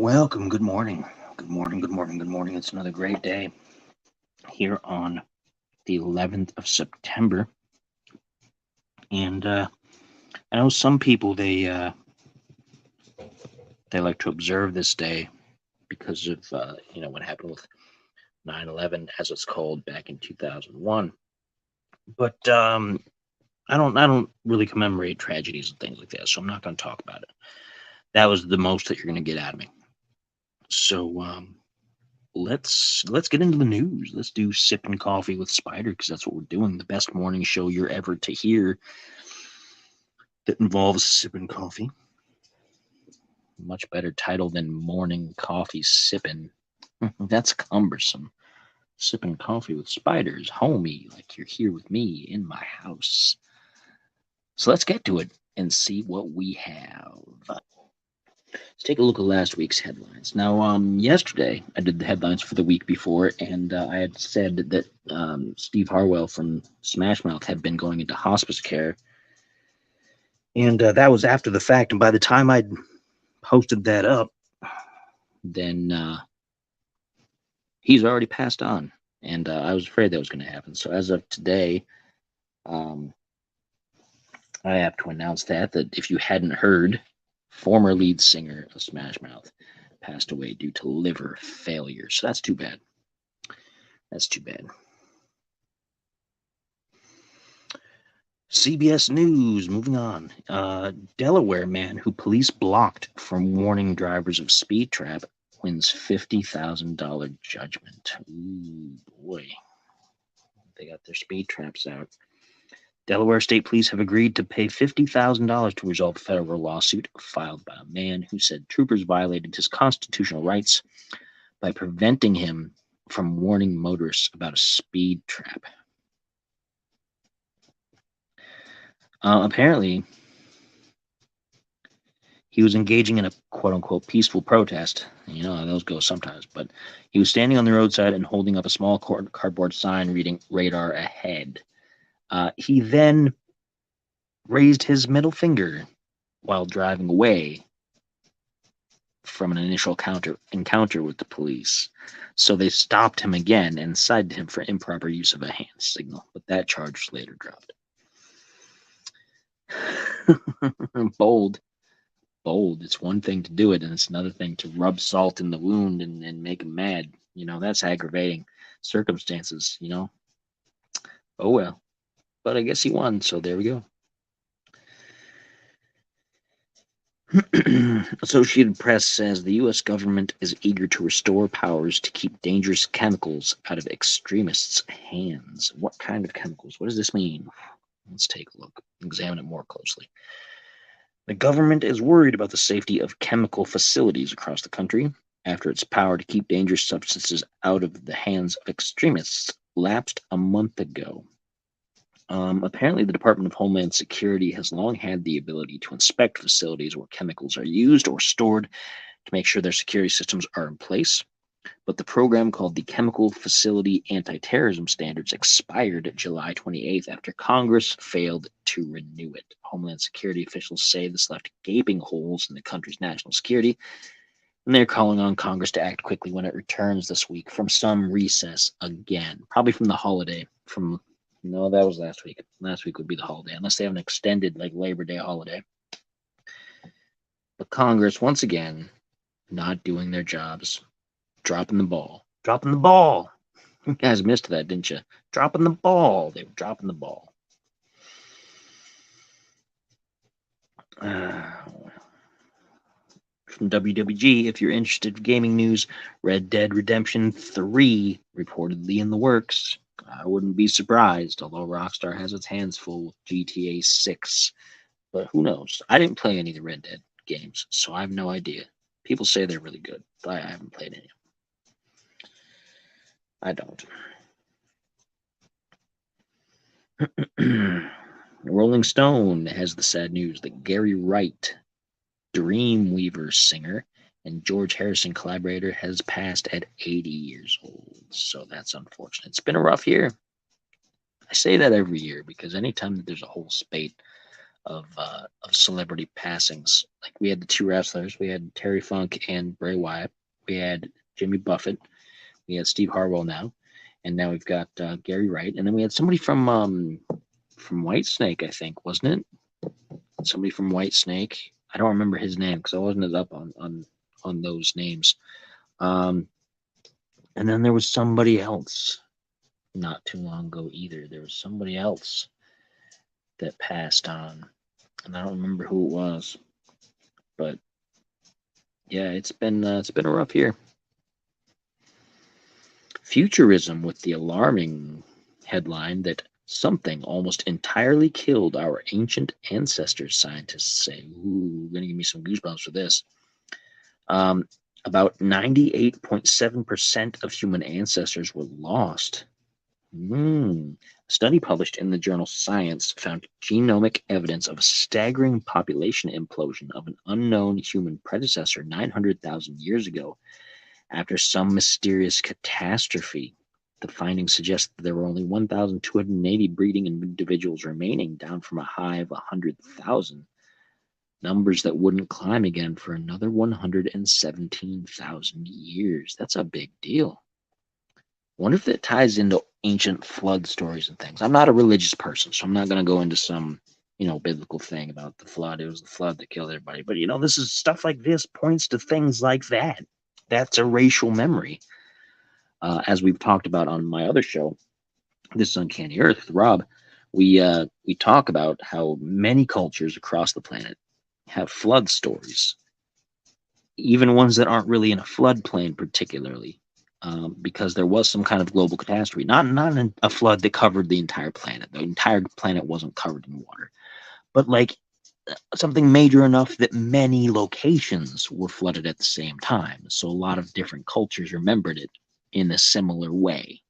Welcome. Good morning. Good morning. Good morning. Good morning. It's another great day here on the 11th of September. And I know some people they like to observe this day because of what happened with 9/11, as it's called, back in 2001. But I don't really commemorate tragedies and things like that, so I'm not going to talk about it. That was the most that you're going to get out of me. So let's get into the news. Let's do Sippin Coffee with Spider, because that's what we're doing. The best morning show you're ever to hear that involves sipping coffee. Much better title than Morning Coffee Sippin'. That's cumbersome. Sipping coffee with Spiders, homie, like you're here with me in my house. So let's get to it and see what we have. Let's take a look at last week's headlines. Now, yesterday I did the headlines for the week before, and I had said that Steve Harwell from Smash Mouth had been going into hospice care, and that was after the fact. And by the time I'd posted that up, then he's already passed on, and I was afraid that was going to happen. So as of today, I have to announce that if you hadn't heard, former lead singer of Smash Mouth passed away due to liver failure. So that's too bad. That's too bad. CBS News, moving on. Delaware man who police blocked from warning drivers of speed trap wins $50,000 judgment. Ooh, boy. They got their speed traps out. Delaware State Police have agreed to pay $50,000 to resolve a federal lawsuit filed by a man who said troopers violated his constitutional rights by preventing him from warning motorists about a speed trap. Apparently, he was engaging in a quote-unquote peaceful protest. You know how those go sometimes. But he was standing on the roadside and holding up a small cardboard sign reading "Radar Ahead." He then raised his middle finger while driving away from an initial encounter with the police. So they stopped him again and cited him for improper use of a hand signal. But that charge was later dropped. Bold. It's one thing to do it, and it's another thing to rub salt in the wound and make him mad. That's aggravating circumstances, Oh well. But I guess he won, so there we go. Associated Press says the U.S. government is eager to restore powers to keep dangerous chemicals out of extremists' hands. What kind of chemicals? What does this mean? Let's take a look, examine it more closely. The government is worried about the safety of chemical facilities across the country after its power to keep dangerous substances out of the hands of extremists lapsed a month ago. Apparently, the Department of Homeland Security has long had the ability to inspect facilities where chemicals are used or stored to make sure their security systems are in place. But the program, called the Chemical Facility Anti-Terrorism Standards, expired July 28th after Congress failed to renew it. Homeland Security officials say this left gaping holes in the country's national security, and they're calling on Congress to act quickly when it returns this week from some recess again, probably from the holiday. No, that was last week. Last week would be the holiday, unless they have an extended, like, Labor Day holiday. But Congress, once again, not doing their jobs. Dropping the ball. Dropping the ball. You guys missed that, didn't you? Dropping the ball. They were dropping the ball. From WWG, if you're interested in gaming news, Red Dead Redemption 3 reportedly in the works. I wouldn't be surprised, although Rockstar has its hands full with GTA 6. But who knows? I didn't play any of the Red Dead games, so I have no idea. People say they're really good, but I haven't played any. I don't. Rolling Stone has the sad news that Gary Wright, Dreamweaver singer and George Harrison collaborator, has passed at 80 years old. So that's unfortunate. It's been a rough year. I say that every year because anytime that there's a whole spate of celebrity passings. Like we had the two wrestlers, we had Terry Funk and Bray Wyatt, we had Jimmy Buffett, we had Steve Harwell now, and now we've got Gary Wright, and then we had somebody from Whitesnake, I think, wasn't it? Somebody from Whitesnake. I don't remember his name because I wasn't as up on those names. And then there was somebody else not too long ago either. There was somebody else that passed on, and I don't remember who it was. But yeah, it's been a rough year. Futurism with the alarming headline that something almost entirely killed our ancient ancestors, scientists say. Ooh, gonna give me some goosebumps for this. About 98.7% of human ancestors were lost. A study published in the journal Science found genomic evidence of a staggering population implosion of an unknown human predecessor 900,000 years ago after some mysterious catastrophe. The findings suggest that there were only 1,280 breeding individuals remaining, down from a high of 100,000. Numbers that wouldn't climb again for another 117,000 years. That's a big deal. Wonder if that ties into ancient flood stories and things. I'm not a religious person, so I'm not going to go into some, biblical thing about the flood. It was the flood that killed everybody. But, this is stuff like this points to things like that. That's a racial memory. As we've talked about on my other show, This Uncanny Earth with Rob, we talk about how many cultures across the planet have flood stories, even ones that aren't really in a floodplain particularly. Because there was some kind of global catastrophe, not a flood that covered the entire planet. The entire planet wasn't covered in water, but like something major enough that many locations were flooded at the same time. So a lot of different cultures remembered it in a similar way,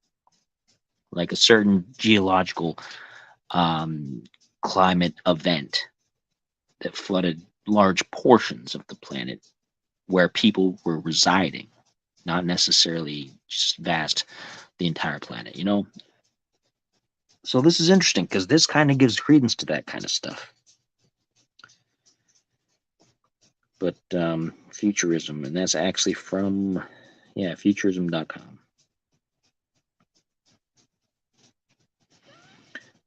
like a certain geological climate event that flooded large portions of the planet where people were residing. Not necessarily just vast the entire planet, So this is interesting because this kind of gives credence to that kind of stuff. But futurism, and that's actually from, futurism.com.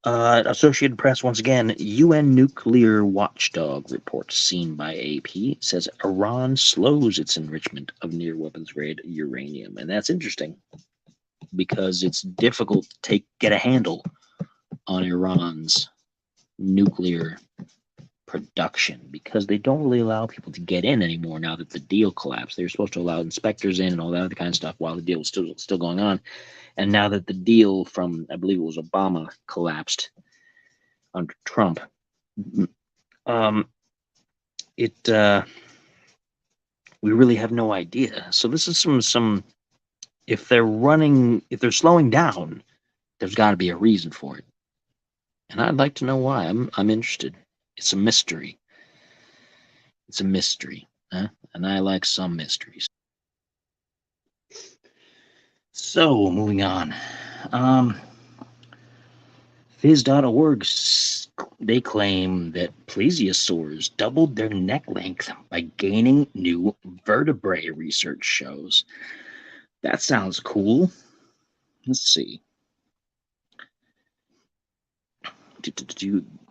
Associated Press, once again, UN nuclear watchdog report seen by AP says Iran slows its enrichment of near weapons grade uranium. And that's interesting because it's difficult to get a handle on Iran's nuclear production because they don't really allow people to get in anymore now that the deal collapsed. They were supposed to allow inspectors in and all that other kind of stuff while the deal was still going on. And now that the deal from, I believe it was Obama, collapsed under Trump, we really have no idea. So this is some if they're slowing down, there's got to be a reason for it. And I'd like to know why. I'm interested. It's a mystery. It's a mystery. Huh? And I like some mysteries. So, moving on. Phys.org, they claim that plesiosaurs doubled their neck length by gaining new vertebrae, research shows. That sounds cool. Let's see.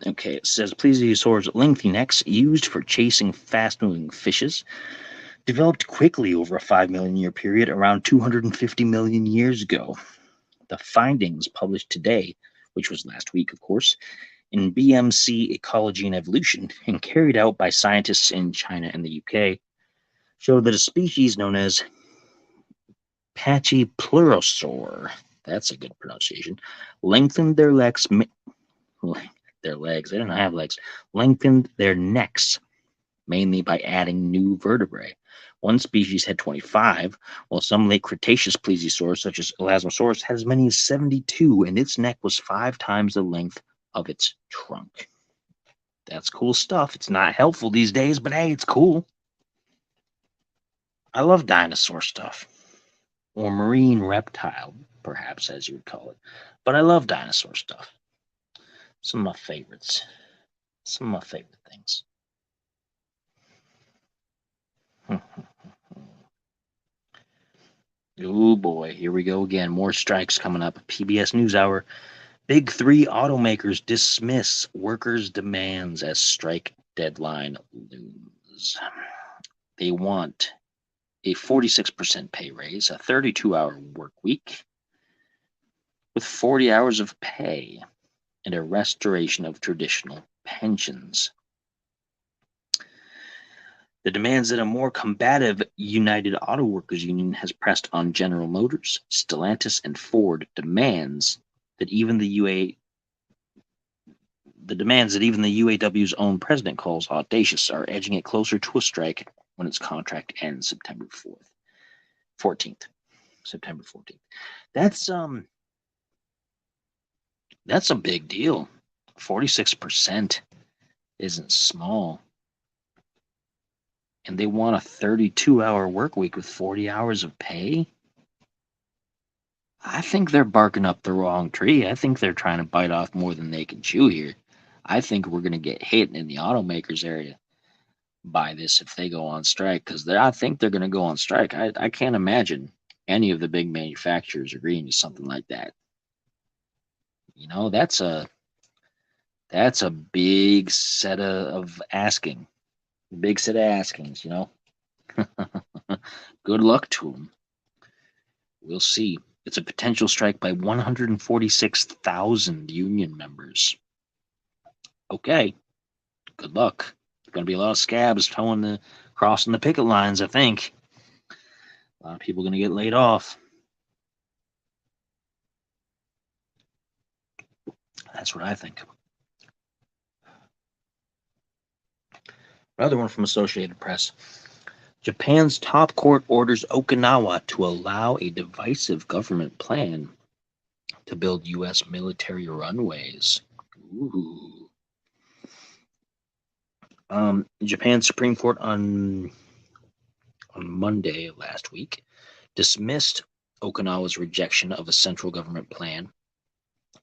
Okay, it says plesiosaurs' lengthy necks used for chasing fast-moving fishes developed quickly over a 5 million year period around 250 million years ago. The findings published today, which was last week, of course, in BMC Ecology and Evolution and carried out by scientists in China and the UK, showed that a species known as Pachypleurosaur, that's a good pronunciation, lengthened their legs, they didn't have legs, lengthened their necks, mainly by adding new vertebrae. One species had 25, while some late Cretaceous plesiosaurs, such as Elasmosaurus, had as many as 72, and its neck was 5 times the length of its trunk. That's cool stuff. It's not helpful these days, but hey, it's cool. I love dinosaur stuff. Or marine reptile, perhaps, as you would call it. But I love dinosaur stuff. Some of my favorites. Some of my favorite things. Oh boy, here we go again. More strikes coming up. PBS NewsHour. Big three automakers dismiss workers' demands as strike deadline looms. They want a 46% pay raise, a 32-hour work week with 40 hours of pay, and a restoration of traditional pensions. The demands that a more combative United Auto Workers Union has pressed on General Motors, Stellantis, and Ford demands that even the UAW's own president calls audacious are edging it closer to a strike when its contract ends September 14th. September 14th. That's a big deal. 46% isn't small. And they want a 32-hour work week with 40 hours of pay? I think they're barking up the wrong tree. I think they're trying to bite off more than they can chew here. I think we're going to get hit in the automakers area by this if they go on strike, because I think they're going to go on strike. I can't imagine any of the big manufacturers agreeing to something like that. You know, that's a big set of asking. Big set of askings, you know. Good luck to them. We'll see. It's a potential strike by 146,000 union members. Okay, good luck. There's going to be a lot of scabs crossing the picket lines, I think. A lot of people are going to get laid off. That's what I think. Another one from Associated Press. Japan's top court orders Okinawa to allow a divisive government plan to build U.S. military runways. Ooh. Japan's Supreme Court on Monday last week dismissed Okinawa's rejection of a central government plan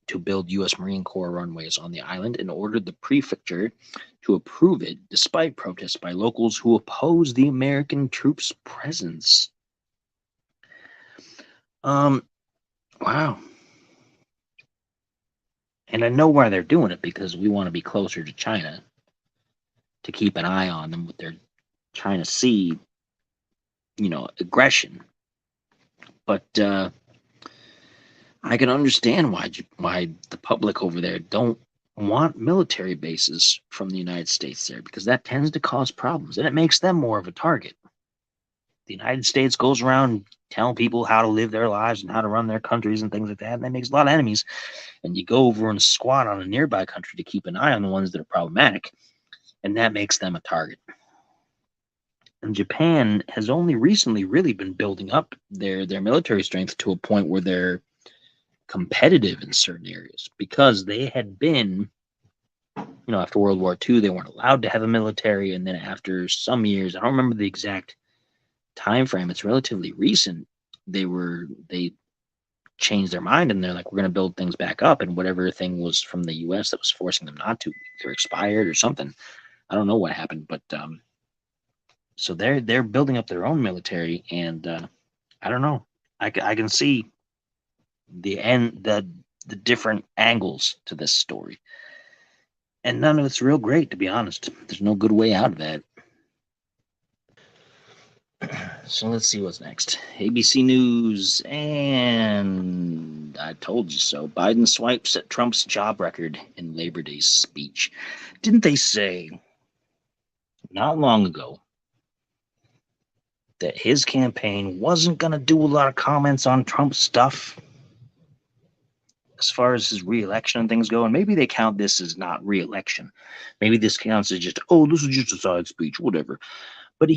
to build U.S. Marine Corps runways on the island and ordered the prefecture to approve it despite protests by locals who oppose the American troops' presence. Wow. And I know why they're doing it, because we want to be closer to China to keep an eye on them with their China Sea, aggression. But I can understand why the public over there don't want military bases from the United States there, because that tends to cause problems and it makes them more of a target. The United States goes around telling people how to live their lives and how to run their countries and things like that, and that makes a lot of enemies. And you go over and squat on a nearby country to keep an eye on the ones that are problematic, and that makes them a target. And Japan has only recently really been building up their military strength to a point where they're competitive in certain areas, because they had been, after World War II, they weren't allowed to have a military. And then after some years, I don't remember the exact time frame, it's relatively recent, they changed their mind and they're like, we're going to build things back up. And whatever thing was from the US that was forcing them not to, either expired or something. I don't know what happened, but so they're building up their own military, and I don't know. I can see the different angles to this story, and none of it's real great, to be honest. There's no good way out of that. So let's see what's next. ABC News, and I told you so. Biden swipes at Trump's job record in Labor Day speech. Didn't they say not long ago that his campaign wasn't going to do a lot of comments on Trump stuff as far as his re-election and things go? And maybe they count this as not re-election. Maybe this counts as just, this is just a side speech, whatever. But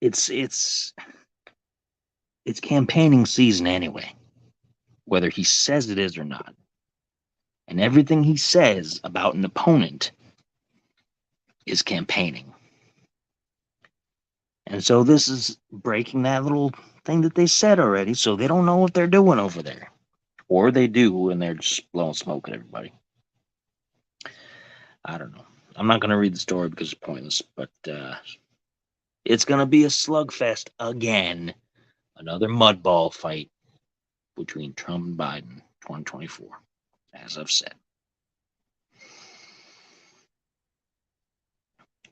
it's campaigning season anyway, whether he says it is or not. And everything he says about an opponent is campaigning. And so this is breaking that little thing that they said already, so they don't know what they're doing over there. Or they do, and they're just blowing smoke at everybody. I don't know. I'm not going to read the story because it's pointless, but it's going to be a slugfest again. Another mudball fight between Trump and Biden 2024, as I've said.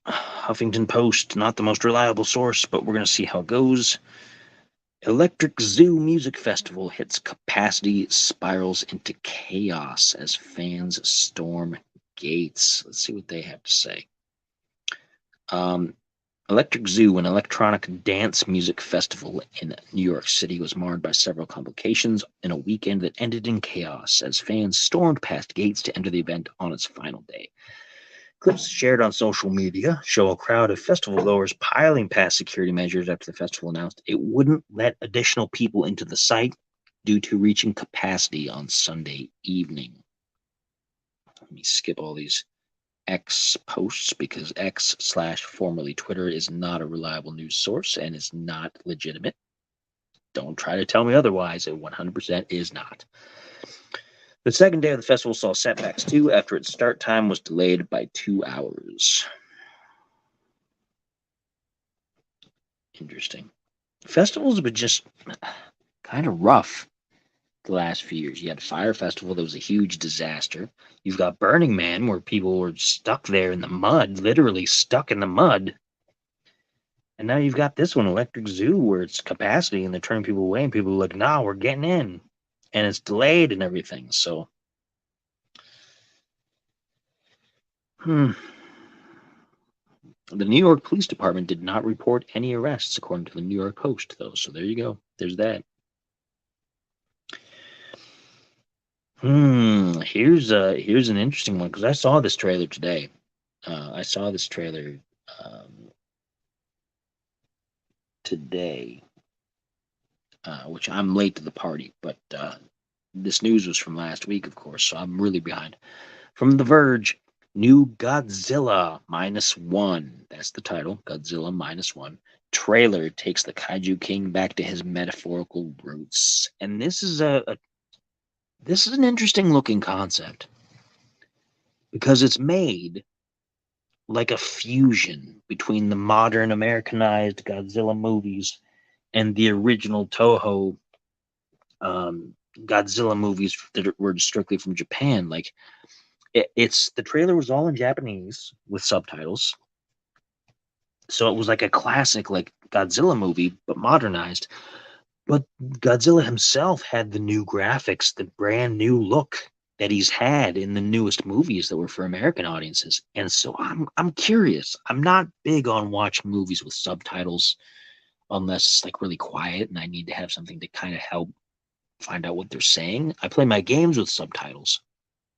Huffington Post, not the most reliable source, but we're going to see how it goes. Electric Zoo Music Festival hits capacity, spirals into chaos as fans storm gates. Let's see what they have to say. Electric Zoo, an electronic dance music festival in New York City, was marred by several complications in a weekend that ended in chaos as fans stormed past gates to enter the event on its final day. Clips shared on social media show a crowd of festival goers piling past security measures after the festival announced it wouldn't let additional people into the site due to reaching capacity on Sunday evening. Let me skip all these X posts because X/formerly Twitter is not a reliable news source and is not legitimate. Don't try to tell me otherwise. It 100% is not. The second day of the festival saw setbacks too after its start time was delayed by 2 hours. Interesting. Festivals have been just kind of rough the last few years. You had Fire Festival that was a huge disaster. You've got Burning Man where people were stuck there in the mud, literally stuck in the mud. And now you've got this one, Electric Zoo, where it's capacity and they're turning people away and people are like, nah, we're getting in. And it's delayed and everything. So, The New York Police Department did not report any arrests, according to the New York Post, though. So there you go. There's that. Here's an interesting one because I saw this trailer today. I saw this trailer today, which I'm late to the party, but this news was from last week, of course, so I'm really behind. From The Verge, new Godzilla -1. That's the title, Godzilla -1. Trailer takes the Kaiju King back to his metaphorical roots, and this is this is an interesting looking concept because it's made like a fusion between the modern Americanized Godzilla movies and the original Toho Godzilla movies that were strictly from Japan. Like it's the trailer was all in Japanese with subtitles, so it was like a classic like Godzilla movie but modernized. But Godzilla himself had the new graphics, the brand new look that he's had in the newest movies that were for American audiences. And so I'm curious. I'm not big on watching movies with subtitles unless it's like really quiet and I need to have something to kind of help find out what they're saying. I play my games with subtitles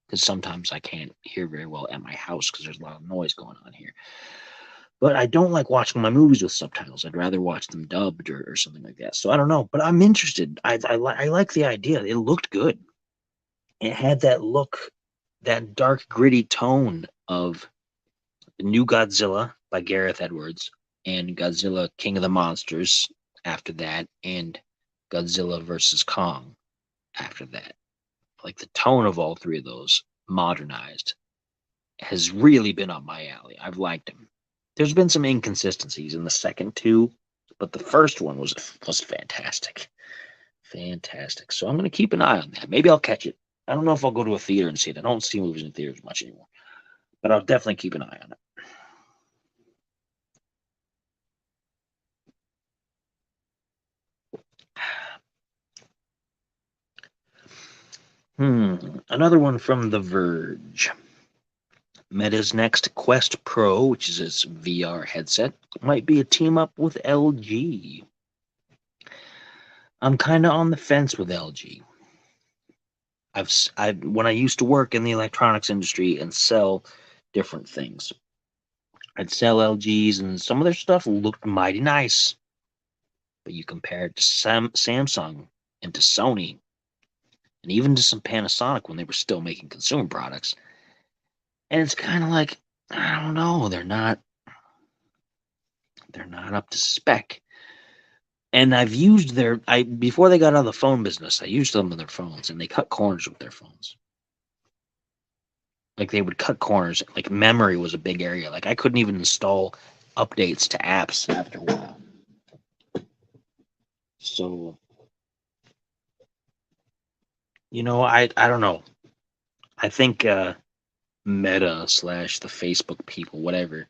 because sometimes I can't hear very well at my house because there's a lot of noise going on here. But I don't like watching my movies with subtitles. I'd rather watch them dubbed or something like that. So I don't know, but I'm interested. I like the idea. It looked good. It had that look, that dark, gritty tone of the new Godzilla by Gareth Edwards and Godzilla King of the Monsters after that, and Godzilla versus Kong after that. Like the tone of all three of those modernized has really been up my alley. I've liked them. There's been some inconsistencies in the second two, but the first one was fantastic. Fantastic. So I'm going to keep an eye on that. Maybe I'll catch it. I don't know if I'll go to a theater and see it. I don't see movies in theaters much anymore, but I'll definitely keep an eye on it. Another one from The Verge. Meta's next Quest Pro, which is its VR headset, might be a team up with LG. I'm kind of on the fence with LG. When I used to work in the electronics industry and sell different things, I'd sell LGs and some of their stuff looked mighty nice. But you compare it to Samsung and to Sony and even to some Panasonic when they were still making consumer products. And it's kind of like, I don't know, they're not up to spec. And I've used before they got out of the phone business, I used some of their phones and they cut corners with their phones. Like they would cut corners. Like memory was a big area. Like I couldn't even install updates to apps after a while. So, I don't know. I think Meta slash the Facebook people, whatever,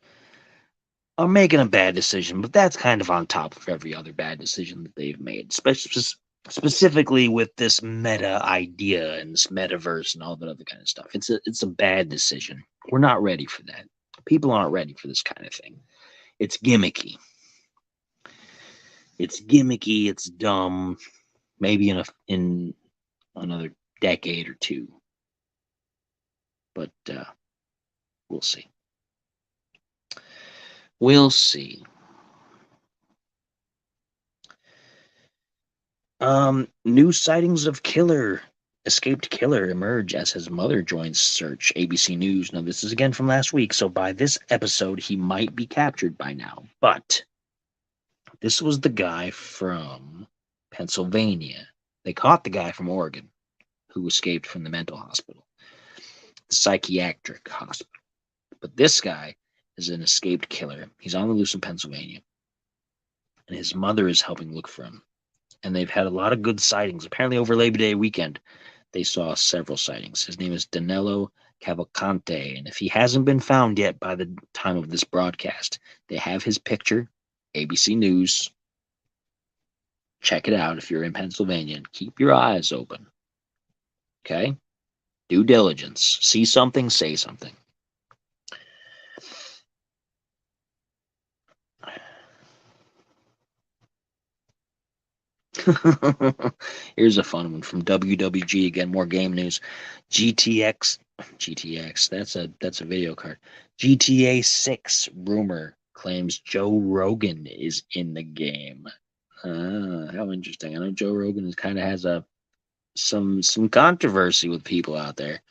are making a bad decision, but that's kind of on top of every other bad decision that they've made, specifically with this meta idea and this metaverse and all that other kind of stuff. It's a bad decision. We're not ready for that. People aren't ready for this kind of thing. It's gimmicky. It's gimmicky. It's dumb. Maybe in another decade or two, but we'll see. We'll see. New sightings of escaped killer emerge as his mother joins search. ABC News. Now, this is again from last week, so by this episode, he might be captured by now. But this was the guy from Pennsylvania. They caught the guy from Oregon who escaped from the mental hospital, the psychiatric hospital. But this guy is an escaped killer. He's on the loose in Pennsylvania, and his mother is helping look for him. And they've had a lot of good sightings. Apparently, over Labor Day weekend, they saw several sightings. His name is Danilo Cavalcante, and if he hasn't been found yet by the time of this broadcast, they have his picture, ABC News. Check it out if you're in Pennsylvania, and keep your eyes open. Okay? Due diligence. See something, say something. Here's a fun one from WWG. Again, more game news. GTX. That's a video card. GTA 6 rumor claims Joe Rogan is in the game. How interesting. I know Joe Rogan kind of has some controversy with people out there.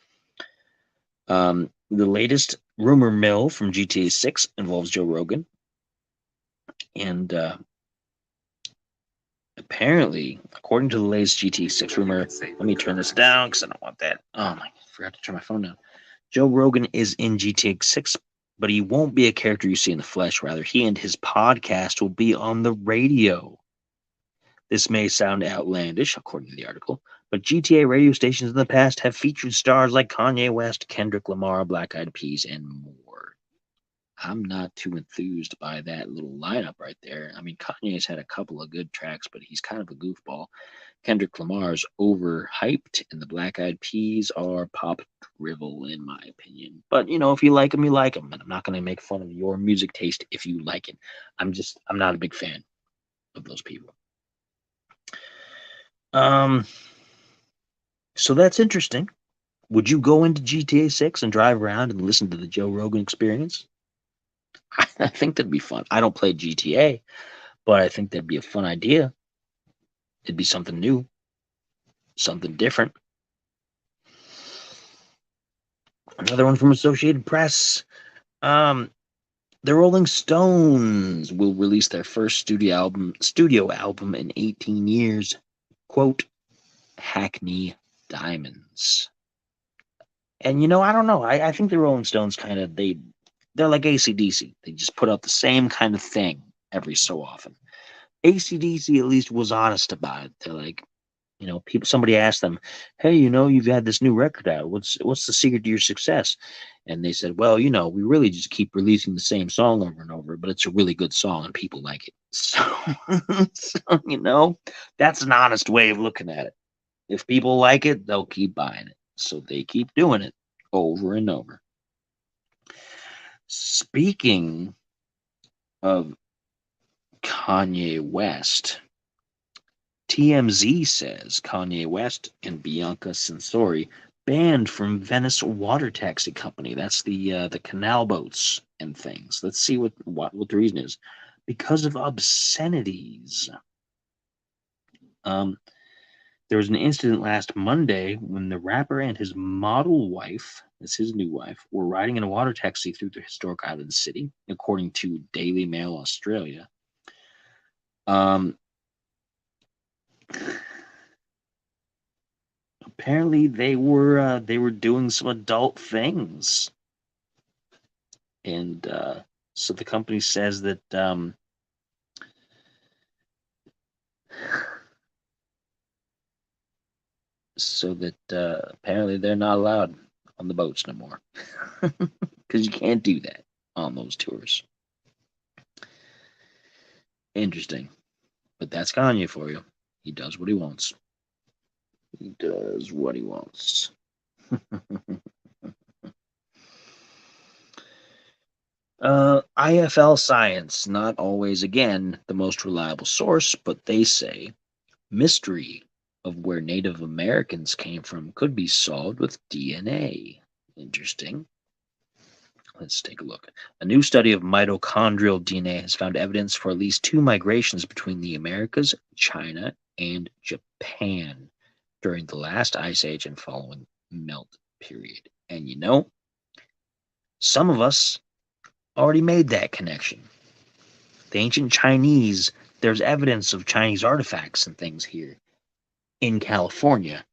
The latest rumor mill from GTA 6 involves Joe Rogan, and apparently, according to the latest GTA 6 rumor, let me turn this down because I don't want that. Oh my, I forgot to turn my phone down. Joe Rogan is in GTA 6, but he won't be a character you see in the flesh. Rather, he and his podcast will be on the radio. This may sound outlandish, according to the article, but GTA radio stations in the past have featured stars like Kanye West, Kendrick Lamar, Black Eyed Peas, and more. I'm not too enthused by that little lineup right there. I mean, Kanye's had a couple of good tracks, but he's kind of a goofball. Kendrick Lamar's overhyped, and the Black Eyed Peas are pop drivel, in my opinion. But if you like them, you like them, and I'm not going to make fun of your music taste if you like it. I'm not a big fan of those people. So that's interesting. Would you go into GTA 6 and drive around and listen to the Joe Rogan Experience? I think that'd be fun. I don't play GTA, but I think that'd be a fun idea. It'd be something new, something different. Another one from Associated Press. The Rolling Stones will release their first studio album in 18 years. Quote, Hackney Diamonds. And I don't know. I think the Rolling Stones they're like AC/DC. They just put out the same kind of thing every so often. AC/DC at least was honest about it. They're like, somebody asked them, hey, you've had this new record out. What's the secret to your success? And they said, well, we really just keep releasing the same song over and over, but it's a really good song and people like it. So that's an honest way of looking at it. If people like it, they'll keep buying it. So they keep doing it over and over. Speaking of Kanye West, TMZ says Kanye West and Bianca Censori banned from Venice Water Taxi Company. That's the canal boats and things. Let's see what the reason is. Because of obscenities. There was an incident last Monday when the rapper and his model wife, that's his new wife, were riding in a water taxi through the historic island city, according to Daily Mail Australia. apparently they were doing some adult things, and so the company says that apparently they're not allowed on the boats no more because you can't do that on those tours. Interesting, but that's Kanye for you. He does what he wants. He does what he wants. IFL Science, not always, again, the most reliable source, but they say mystery of where Native Americans came from could be solved with DNA. Interesting. Let's take a look. A new study of mitochondrial DNA has found evidence for at least 2 migrations between the Americas, China, and Japan during the last ice age and following melt period. And you know, some of us already made that connection. The ancient Chinese, there's evidence of Chinese artifacts and things here in California.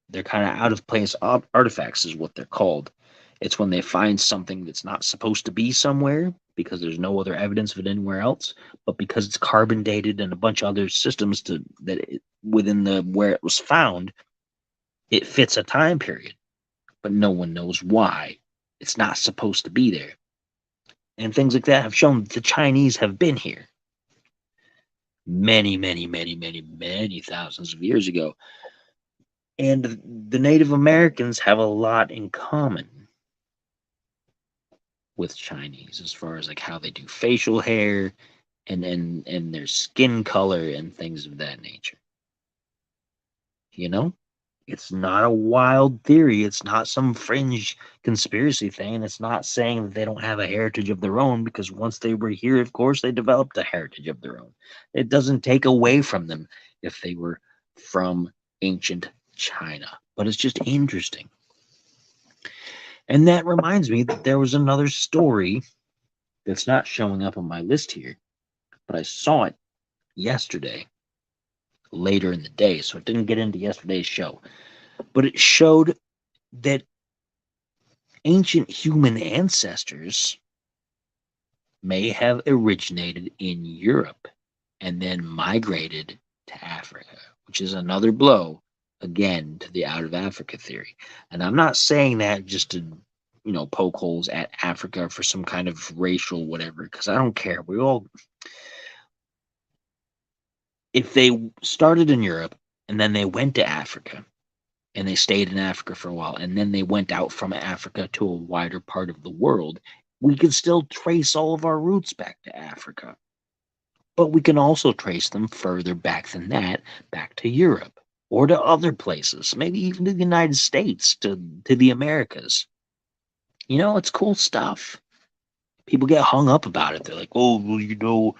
They're kind of out of place artifacts, is what they're called. It's when they find something that's not supposed to be somewhere because there's no other evidence of it anywhere else, but because it's carbon dated and a bunch of other systems within the where it was found, it fits a time period, but no one knows why. It's not supposed to be there. And things like that have shown that the Chinese have been here many, many, many, many, many thousands of years ago. And the Native Americans have a lot in common with Chinese as far as like how they do facial hair and their skin color and things of that nature. You know? It's not a wild theory. It's not some fringe conspiracy thing. It's not saying that they don't have a heritage of their own, because once they were here, of course, they developed a heritage of their own. It doesn't take away from them if they were from ancient China. But it's just interesting. And that reminds me that there was another story that's not showing up on my list here, but I saw it yesterday, later in the day, so it didn't get into yesterday's show. But it showed that ancient human ancestors may have originated in Europe and then migrated to Africa, which is another blow, again, to the out of Africa theory. And I'm not saying that just to, poke holes at Africa for some kind of racial whatever, because I don't care. If they started in Europe and then they went to Africa, and they stayed in Africa for a while, and then they went out from Africa to a wider part of the world, we can still trace all of our roots back to Africa. But we can also trace them further back than that, back to Europe, or to other places, maybe even to the United States, to the Americas. It's cool stuff. People get hung up about it. They're like, oh, well,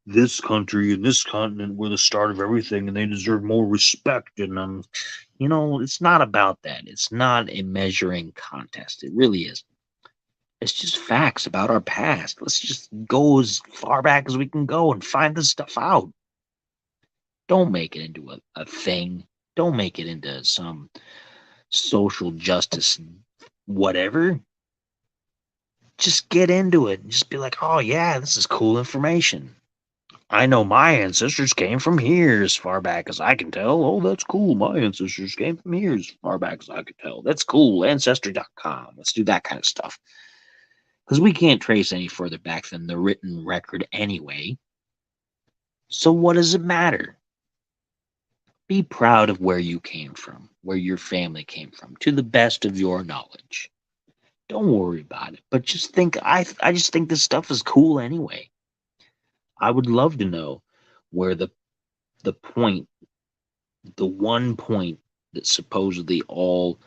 this country and this continent were the start of everything and they deserve more respect. And it's not about that. It's not a measuring contest. It really isn't. It's just facts about our past. Let's just go as far back as we can go and find this stuff out. Don't make it into a thing. Don't make it into some social justice whatever. Just get into it and just be like, oh yeah, this is cool information. I know my ancestors came from here as far back as I can tell. Oh, that's cool. My ancestors came from here as far back as I could tell. That's cool. Ancestry.com. Let's do that kind of stuff. Because we can't trace any further back than the written record anyway. So what does it matter? Be proud of where you came from, where your family came from, to the best of your knowledge. Don't worry about it. But just think, I just think this stuff is cool anyway. I would love to know where the one point that supposedly all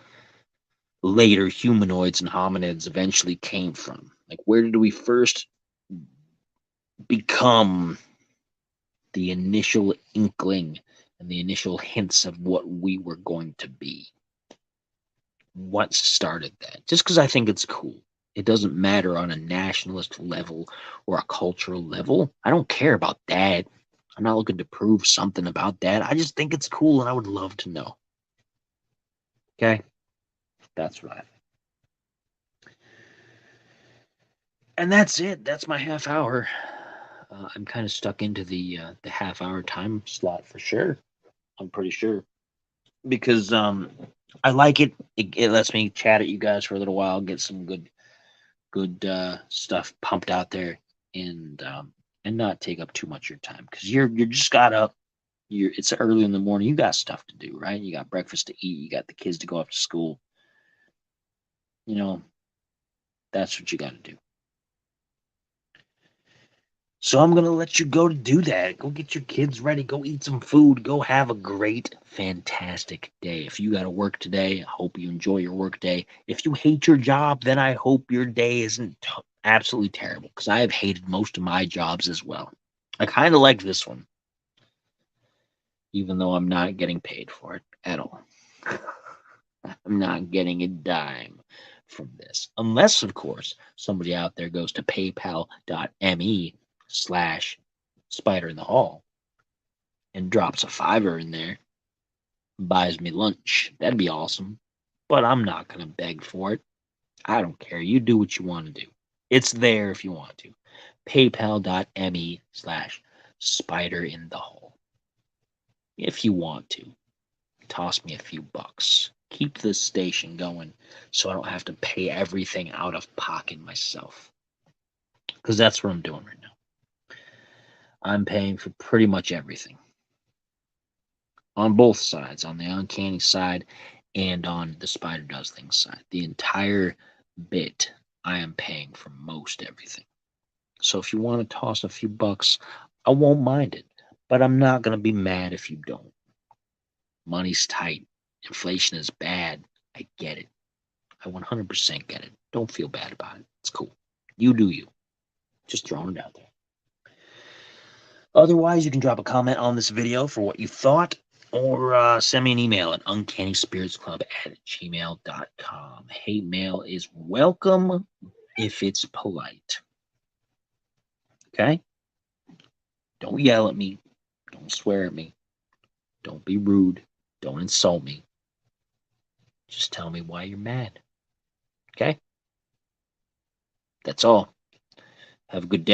later humanoids and hominids eventually came from. Like, where did we first become the initial inkling and the initial hints of what we were going to be? What started that? Just because I think it's cool. It doesn't matter on a nationalist level or a cultural level. I don't care about that. I'm not looking to prove something about that. I just think it's cool and I would love to know. Okay? That's what I think. And that's it. That's my half hour. I'm kind of stuck into the half hour time slot for sure. I'm pretty sure because I like it. It lets me chat at you guys for a little while, get some good stuff pumped out there, and not take up too much of your time because you're just got up. It's early in the morning. You got stuff to do, right? You got breakfast to eat. You got the kids to go off to school. You know, that's what you got to do. So I'm going to let you go to do that. Go get your kids ready. Go eat some food. Go have a great, fantastic day. If you got to work today, I hope you enjoy your work day. If you hate your job, then I hope your day isn't absolutely terrible because I have hated most of my jobs as well. I kind of like this one, even though I'm not getting paid for it at all. I'm not getting a dime from this. Unless, of course, somebody out there goes to paypal.me/spider in the hall and drops a $5 in there, buys me lunch. That'd be awesome. But I'm not going to beg for it. I don't care. You do what you want to do. It's there if you want to. paypal.me/spider in the hall. If you want to, toss me a few bucks. Keep this station going so I don't have to pay everything out of pocket myself. Because that's what I'm doing right now. I'm paying for pretty much everything. On both sides, on the Uncanny side and on the Spider Does Things side. The entire bit, I am paying for most everything. So if you want to toss a few bucks, I won't mind it. But I'm not going to be mad if you don't. Money's tight. Inflation is bad. I get it. I 100% get it. Don't feel bad about it. It's cool. You do you. Just throwing it out there. Otherwise, you can drop a comment on this video for what you thought, or send me an email at uncannyspiritsclub@gmail.com. Hate mail is welcome if it's polite. Okay? Don't yell at me. Don't swear at me. Don't be rude. Don't insult me. Just tell me why you're mad. Okay? That's all. Have a good day.